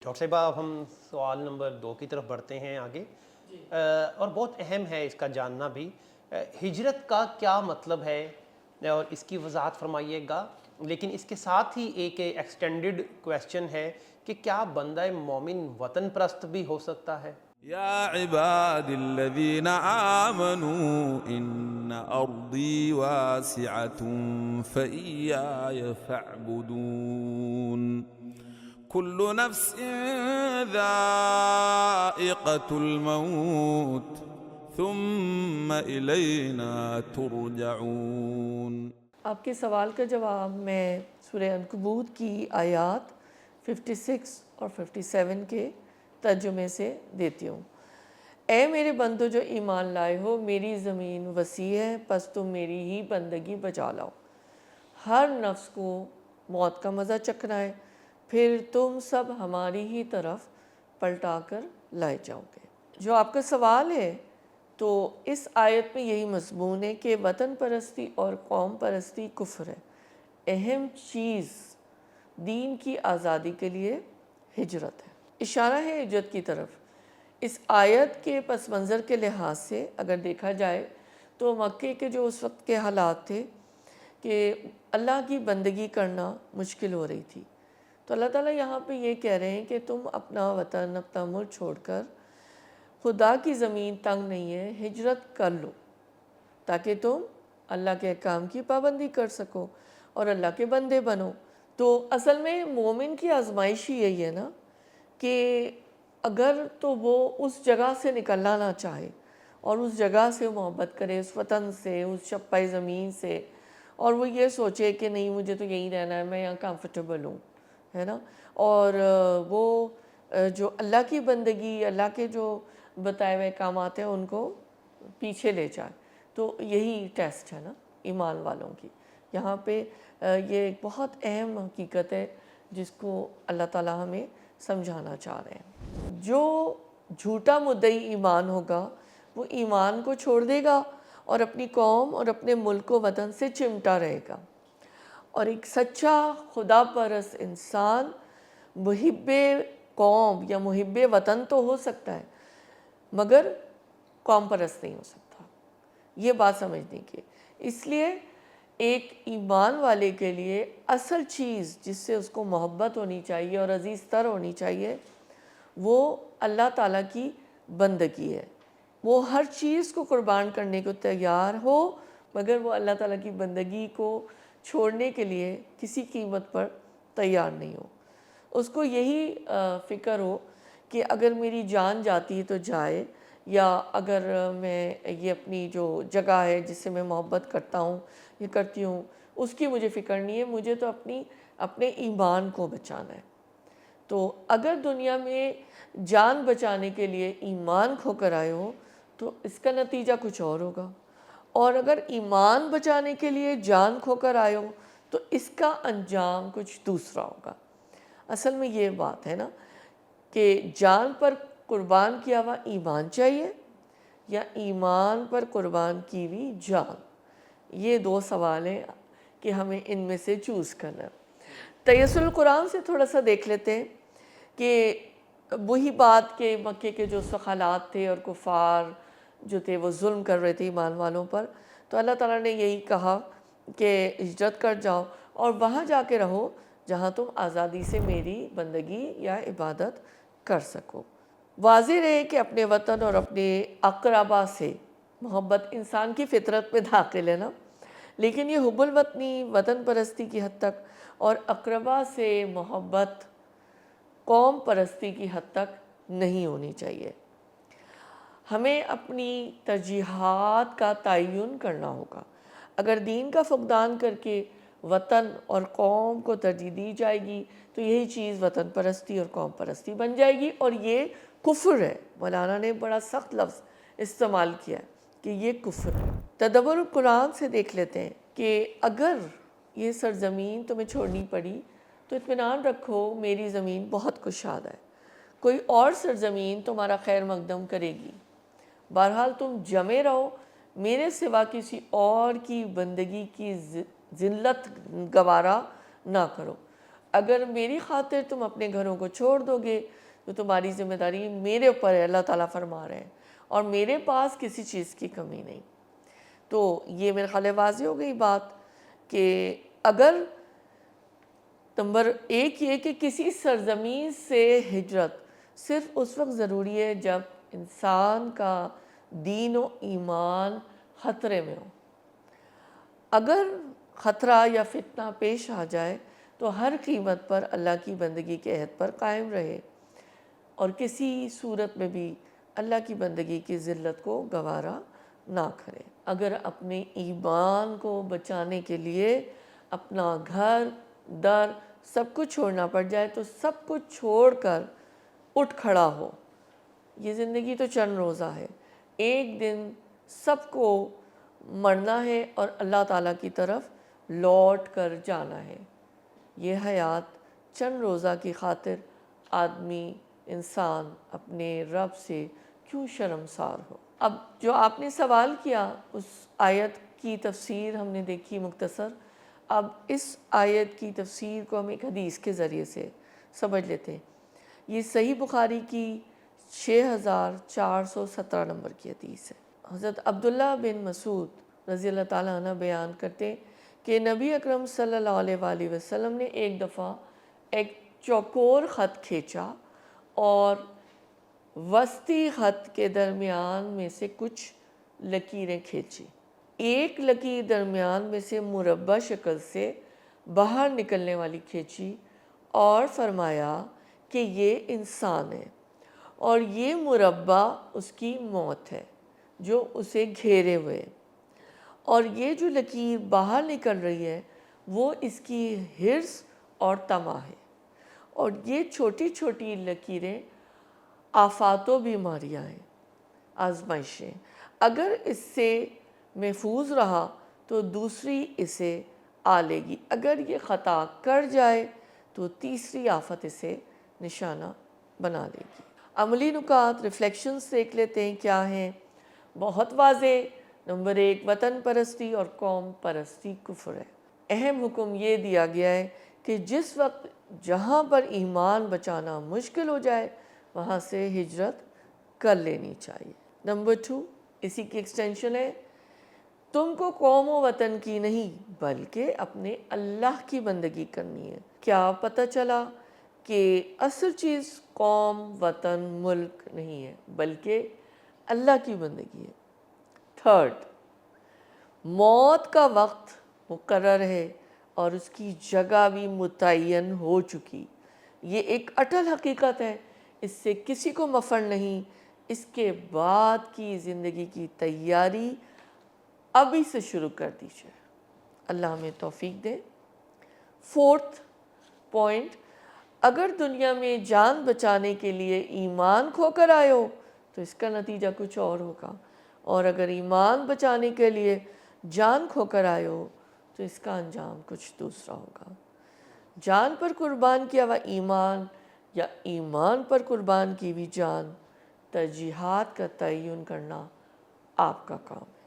Doctor صاحبہ اب ہم سوال نمبر 2 کی طرف بڑھتے ہیں آگے، اور بہت اہم ہے اس کا جاننا بھی۔ ہجرت کا کیا مطلب ہے اور اس کی وضاحت فرمائیے گا، لیکن اس کے ساتھ ہی ایک ایکسٹینڈڈ کویسچن ہے کہ کیا بندہ مومن وطن پرست بھی ہو سکتا ہے؟ یا عباد الذین آمنوا ان ارضی واسعة فإیای فاعبدون کل نفس ذائقة الموت ثم الینا ترجعون۔ آپ کے سوال کا جواب میں سورہ عنکبوت کی آیات 56 اور 57 کے ترجمے سے دیتی ہوں۔ اے میرے بندو جو ایمان لائے ہو، میری زمین وسیع ہے، پس تم میری ہی بندگی بجا لاؤ۔ ہر نفس کو موت کا مزہ چکھنا ہے، پھر تم سب ہماری ہی طرف پلٹا کر لائے جاؤ گے۔ جو آپ کا سوال ہے تو اس آیت میں یہی مضمون ہے کہ وطن پرستی اور قوم پرستی کفر ہے۔ اہم چیز دین کی آزادی کے لیے ہجرت ہے، اشارہ ہے ہجرت کی طرف۔ اس آیت کے پس منظر کے لحاظ سے اگر دیکھا جائے تو مکے کے جو اس وقت کے حالات تھے کہ اللہ کی بندگی کرنا مشکل ہو رہی تھی، تو اللہ تعالیٰ یہاں پہ یہ کہہ رہے ہیں کہ تم اپنا وطن، اپنا ملک چھوڑ کر، خدا کی زمین تنگ نہیں ہے، ہجرت کر لو تاکہ تم اللہ کے احکام کی پابندی کر سکو اور اللہ کے بندے بنو۔ تو اصل میں مومن کی آزمائش ہی یہی ہے نا کہ اگر تو وہ اس جگہ سے نکلنا نہ چاہے اور اس جگہ سے محبت کرے، اس وطن سے، اس شپائے زمین سے، اور وہ یہ سوچے کہ نہیں مجھے تو یہیں رہنا ہے، میں یہاں کمفرٹیبل ہوں، ہے نا، اور وہ جو اللہ کی بندگی، اللہ کے جو بتائے ہوئے احکامات ہیں ان کو پیچھے لے جائے، تو یہی ٹیسٹ ہے نا ایمان والوں کی۔ یہاں پہ یہ ایک بہت اہم حقیقت ہے جس کو اللہ تعالیٰ ہمیں سمجھانا چاہ رہے ہیں۔ جو جھوٹا مدعی ایمان ہوگا وہ ایمان کو چھوڑ دے گا اور اپنی قوم اور اپنے ملک و وطن سے چمٹا رہے گا، اور ایک سچا خدا پرست انسان محب قوم یا محب وطن تو ہو سکتا ہے مگر قوم پرست نہیں ہو سکتا۔ یہ بات سمجھنے کی، اس لیے ایک ایمان والے کے لیے اصل چیز جس سے اس کو محبت ہونی چاہیے اور عزیز تر ہونی چاہیے وہ اللہ تعالیٰ کی بندگی ہے۔ وہ ہر چیز کو قربان کرنے کو تیار ہو مگر وہ اللہ تعالیٰ کی بندگی کو چھوڑنے کے لیے کسی قیمت پر تیار نہیں ہو۔ اس کو یہی فکر ہو کہ اگر میری جان جاتی ہے تو جائے، یا اگر میں یہ اپنی جو جگہ ہے جس سے میں محبت کرتا ہوں یہ کرتی ہوں اس کی مجھے فکر نہیں ہے، مجھے تو اپنے ایمان کو بچانا ہے۔ تو اگر دنیا میں جان بچانے کے لیے ایمان کھو کر آئے ہو تو اس کا نتیجہ کچھ اور ہوگا، اور اگر ایمان بچانے کے لیے جان کھو کر آئے ہو تو اس کا انجام کچھ دوسرا ہوگا۔ اصل میں یہ بات ہے نا کہ جان پر قربان کیا ہوا ایمان چاہیے یا ایمان پر قربان کی ہوئی جان، یہ دو سوال ہیں کہ ہمیں ان میں سے چوز کرنا ہے۔ تیسر القرآن سے تھوڑا سا دیکھ لیتے ہیں کہ وہی بات کہ مکے کے جو حالات تھے اور کفار جو تھے وہ ظلم کر رہے تھے ایمان والوں پر، تو اللہ تعالیٰ نے یہی کہا کہ ہجرت کر جاؤ اور وہاں جا کے رہو جہاں تم آزادی سے میری بندگی یا عبادت کر سکو۔ واضح رہے کہ اپنے وطن اور اپنے اقربا سے محبت انسان کی فطرت میں داخل ہے نا، لیکن یہ حب الوطنی، وطن پرستی کی حد تک، اور اقربا سے محبت قوم پرستی کی حد تک نہیں ہونی چاہیے۔ ہمیں اپنی ترجیحات کا تعین کرنا ہوگا۔ اگر دین کا فقدان کر کے وطن اور قوم کو ترجیح دی جائے گی تو یہی چیز وطن پرستی اور قوم پرستی بن جائے گی، اور یہ کفر ہے۔ مولانا نے بڑا سخت لفظ استعمال کیا ہے کہ یہ کفر ہے۔ تدبر القرآن سے دیکھ لیتے ہیں کہ اگر یہ سرزمین تمہیں چھوڑنی پڑی تو اطمینان رکھو میری زمین بہت کشادہ ہے، کوئی اور سرزمین تمہارا خیر مقدم کرے گی۔ بہرحال تم جمے رہو، میرے سوا کسی اور کی بندگی کی ذلت گوارا نہ کرو۔ اگر میری خاطر تم اپنے گھروں کو چھوڑ دو گے تو تمہاری ذمہ داری میرے اوپر ہے، اللہ تعالیٰ فرما رہے ہیں، اور میرے پاس کسی چیز کی کمی نہیں۔ تو یہ میرے خیال ہے واضح ہو گئی بات کہ اگر نمبر ایک یہ کہ کسی سرزمین سے ہجرت صرف اس وقت ضروری ہے جب انسان کا دین و ایمان خطرے میں ہو۔ اگر خطرہ یا فتنہ پیش آ جائے تو ہر قیمت پر اللہ کی بندگی کے عہد پر قائم رہے اور کسی صورت میں بھی اللہ کی بندگی کی ذلت کو گوارا نہ کرے۔ اگر اپنے ایمان کو بچانے کے لیے اپنا گھر در سب کچھ چھوڑنا پڑ جائے تو سب کچھ چھوڑ کر اٹھ کھڑا ہو۔ یہ زندگی تو چند روزہ ہے، ایک دن سب کو مرنا ہے اور اللہ تعالیٰ کی طرف لوٹ کر جانا ہے۔ یہ حیات چند روزہ کی خاطر آدمی انسان اپنے رب سے کیوں شرمسار ہو۔ اب جو آپ نے سوال کیا اس آیت کی تفسیر ہم نے دیکھی مختصر، اب اس آیت کی تفسیر کو ہم ایک حدیث کے ذریعے سے سمجھ لیتے ہیں۔ یہ صحیح بخاری کی 6417 نمبر کی حدیث ہے۔ حضرت عبداللہ بن مسعود رضی اللہ تعالیٰ عنہ بیان کرتے کہ نبی اکرم صلی اللہ علیہ وآلہ وسلم نے ایک دفعہ ایک چوکور خط کھینچا اور وسطی خط کے درمیان میں سے کچھ لکیریں کھینچی۔ ایک لکیر درمیان میں سے مربع شکل سے باہر نکلنے والی کھینچی اور فرمایا کہ یہ انسان ہے اور یہ مربع اس کی موت ہے جو اسے گھیرے ہوئے، اور یہ جو لکیر باہر نکل رہی ہے وہ اس کی حرص اور طمع ہے، اور یہ چھوٹی چھوٹی لکیریں آفات و بیماریاں ہیں، آزمائشیں۔ اگر اس سے محفوظ رہا تو دوسری اسے آ لے گی، اگر یہ خطا کر جائے تو تیسری آفت اسے نشانہ بنا لے گی۔ عملی نکات ریفلیکشنز دیکھ لیتے ہیں کیا ہیں۔ بہت واضح، نمبر ایک، وطن پرستی اور قوم پرستی کفر ہے۔ اہم حکم یہ دیا گیا ہے کہ جس وقت جہاں پر ایمان بچانا مشکل ہو جائے وہاں سے ہجرت کر لینی چاہیے۔ نمبر 2، اسی کی ایکسٹینشن ہے، تم کو قوم و وطن کی نہیں بلکہ اپنے اللہ کی بندگی کرنی ہے۔ کیا پتہ چلا کہ اصل چیز قوم، وطن، ملک نہیں ہے بلکہ اللہ کی بندگی ہے۔ 3، موت کا وقت مقرر ہے اور اس کی جگہ بھی متعین ہو چکی، یہ ایک اٹل حقیقت ہے، اس سے کسی کو مفر نہیں۔ اس کے بعد کی زندگی کی تیاری ابھی سے شروع کر دیجیے، اللہ ہمیں توفیق دے۔ 4 پوائنٹ، اگر دنیا میں جان بچانے کے لیے ایمان کھو کر آئے ہو تو اس کا نتیجہ کچھ اور ہوگا، اور اگر ایمان بچانے کے لیے جان کھو کر آئے ہو تو اس کا انجام کچھ دوسرا ہوگا۔ جان پر قربان کیا ہوا ایمان یا ایمان پر قربان کی ہوئی جان، ترجیحات کا تعین کرنا آپ کا کام ہے۔